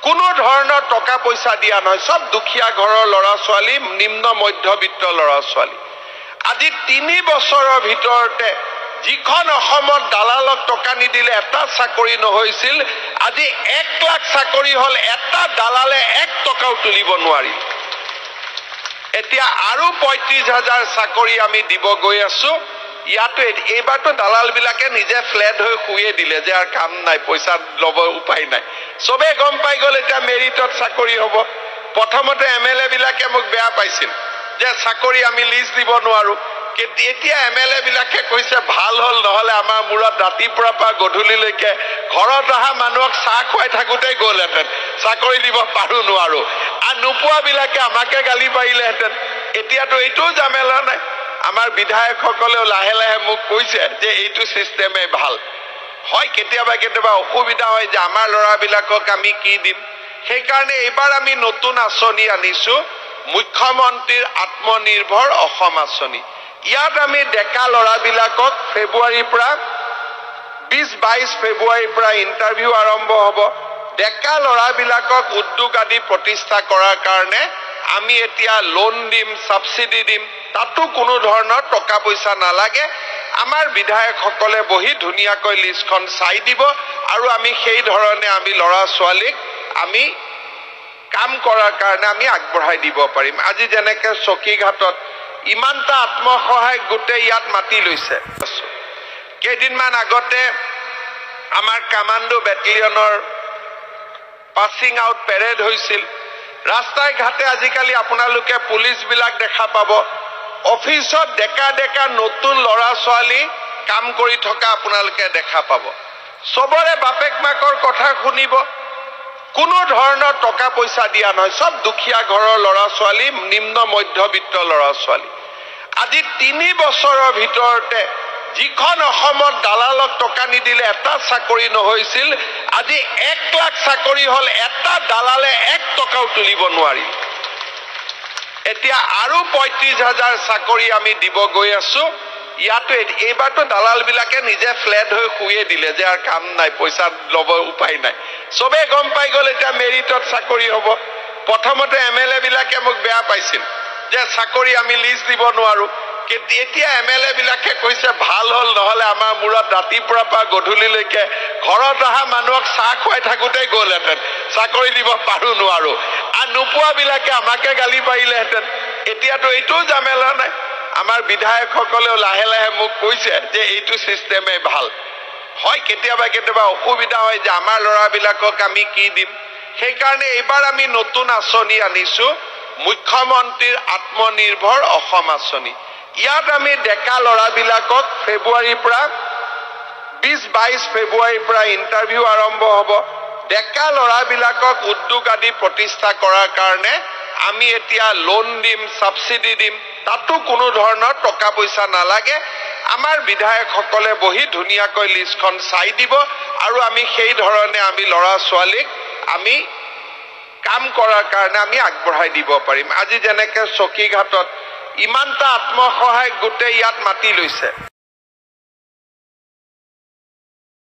কোনো ধৰণৰ টকা পইচা দিয়া নহয়, সব দুখীয়া ঘৰৰ ল'ৰা ছোৱালী, নিম্ন মধ্যবিত্ত ল'ৰা ছোৱালী। আজি 3 বছৰৰ ভিতৰতে যিখন অসমত দালালক টকা নিদিলে এটা চাকৰি নহৈছিল, আজি 1 লাখ চাকৰি হল, এটা দালালে 1 টকাও তুলিব নোৱাৰিল। এতিয়া আৰু 35,000 চাকৰি আমি দিব গৈ আছো। ইয়াতো এইবাৰতো দালাল বিলাকে নিজে ফ্লেট হৈ শুয়ে দিলে যে আর কাম নাই, পয়সা লব উপায় নাই। সবে গম পাই গল এটা মেৰিটত চাকৰি হ'ব। প্ৰথমতে এমএলএ বিলাকে মোক বেয়া পাইছিল যে চাকৰি আমি লিষ্ট দিব নোৱাৰো। এতিয়া এমএলএ বিলাকে কৈছে ভাল হল, নহলে আমাৰ মূৰত ৰাতিপুৱাৰ পৰা গধূলিলৈকে ঘৰত অহা মানুহক চাহ খুৱাই থাকোতে গ'লহেঁতেন, চাকৰি দিব পাৰো নোৱাৰো। আৰু নোপোৱা বিলাকে আমাকে গালি পাৰিলেহেঁতেন। এতিয়াতো এইটো জামেলা নাই। আমাৰ বিধায়কসকলেও লাহে লাহে মোক কৈছে যে এইটো সিস্টেমে ভাল হয়। কেতিয়াবা কেতিয়াবা অসুবিধা হয় যে আমাৰ ল'ৰাবিলাকক আমি কি দিম। সেইকাৰণে এইবাৰ আমি নতুন আঁচনি আনিছো, মুখ্যমন্ত্ৰীৰ আত্মনিৰ্ভৰ অসম আঁচনি। ইয়াত আমি ডেকা ল'ৰাবিলাকক ফেব্ৰুৱাৰীৰ পৰা 20-22 ফেব্ৰুৱাৰীৰ পৰা ইণ্টাৰভিউ আৰম্ভ হ'ব। ডেকা ল'ৰাবিলাকক উদ্যোগ আদি প্ৰতিষ্ঠা কৰাৰ কাৰণে আমি এতিয়া লোন দিম, সাবসিডি দিম, তাতো কোনো ধৰণৰ টকা পইচা নালাগে। আমাৰ বিধায়কসকলে বহি ধুনীয়াকৈ লিষ্টখন চাই দিব আৰু আমি সেই ধৰণে আমি ল'ৰা ছোৱালীক আমি কাম কৰাৰ কাৰণে আমি আগবঢ়াই দিব পাৰিম। আজি যেনেকে চকীঘাটত ইমানটা আত্মসহায়ক গোটে ইয়াত মাতি লৈছে। কেইদিনমান আগতে আমাৰ কামাণ্ডো বেটেলিয়নৰ পাছিং আউট পেৰেড হৈছিল। ৰাস্তাই ঘাটে আজিকালি আপোনালোকে পুলিচ বিলাক দেখা পাব। অফিসত ডেকা ডেকা নতুন ল'ৰা ছোৱালী কাম কৰি থকা আপোনালোকে দেখা পাব। সবৰে বাপেক মাকৰ কথা শুনিব। কোনো ধৰণৰ টকা পইচা দিয়া নহয়, সব দুখীয়া ঘৰৰ ল'ৰা ছোৱালী, নিম্ন মধ্যবিত্ত ল'ৰা ছোৱালী। আজি 3 বছৰৰ ভিতৰতে যিখন অসমত দালালক টকা নিদিলে এটা চাকৰি নহৈছিল, আজি 1 লাখ চাকৰি হল, এটা দালালে 1 টকাও তুলিব নোৱাৰিল। এতিয়া আৰু 35,000 চাকৰি আমি দিব গৈ আছো। ইয়াতো এইবাৰতো দালাল বিলাকে নিজে ফ্লেট হৈ শুয়ে দিলে যে আর কাম নাই, পয়সা লব উপায় নাই। সবে গম পাই গল এটা মেৰিটত চাকৰি হ'ব। প্ৰথমতে এমএলএ বিলাকে মোক বেয়া পাইছিল যে চাকৰি আমি লিষ্ট দিব নোৱাৰো। এতিয়া এমএলএ বিলাকে কৈছে ভাল হল, নহলে আমাৰ মূৰত ৰাতিপুৱাৰ পৰা গধূলিলৈকে ঘৰত অহা মানুহক চাহ খুৱাই থাকোতে গ'লহেঁতেন, চাকৰি দিব পাৰো নোৱাৰো। আৰু নোপোৱা বিলাকে আমাকে গালি পাৰিলেহেঁতেন। এতিয়াতো এইটো জামেলা নাই। আমাৰ বিধায়কসকলেও লাহে লাহে মোক কৈছে যে এইটো সিস্টেমে ভাল হয়। কেতিয়াবা কেতিয়াবা অসুবিধা হয় যে আমাৰ ল'ৰাবিলাকক আমি কি দিম। সেইকাৰণে এইবাৰ আমি নতুন আঁচনি আনিছো, মুখ্যমন্ত্ৰীৰ আত্মনিৰ্ভৰ অসম আঁচনি। ইয়াত আমি ডেকা ল'ৰাবিলাকক ফেব্ৰুৱাৰীৰ পৰা 20-22 ফেব্ৰুৱাৰীৰ পৰা ইণ্টাৰভিউ আৰম্ভ হ'ব। ডেকা ল'ৰাবিলাকক উদ্যোগ আদি প্ৰতিষ্ঠা কৰাৰ কাৰণে আমি এতিয়া লোন দিম, সাবসিডি দিম, তাতো কোনো ধৰণৰ টকা পইচা নালাগে। আমাৰ বিধায়কসকলে বহি ধুনীয়াকৈ লিষ্টখন চাই দিব আৰু আমি সেই ধৰণে আমি ল'ৰা ছোৱালীক আমি কাম কৰাৰ কাৰণে আমি আগবঢ়াই দিব পাৰিম। আজি যেনেকে চকীঘাটত ইমানটা আত্মসহায়ক গোটে ইয়াত মাতি লৈছে।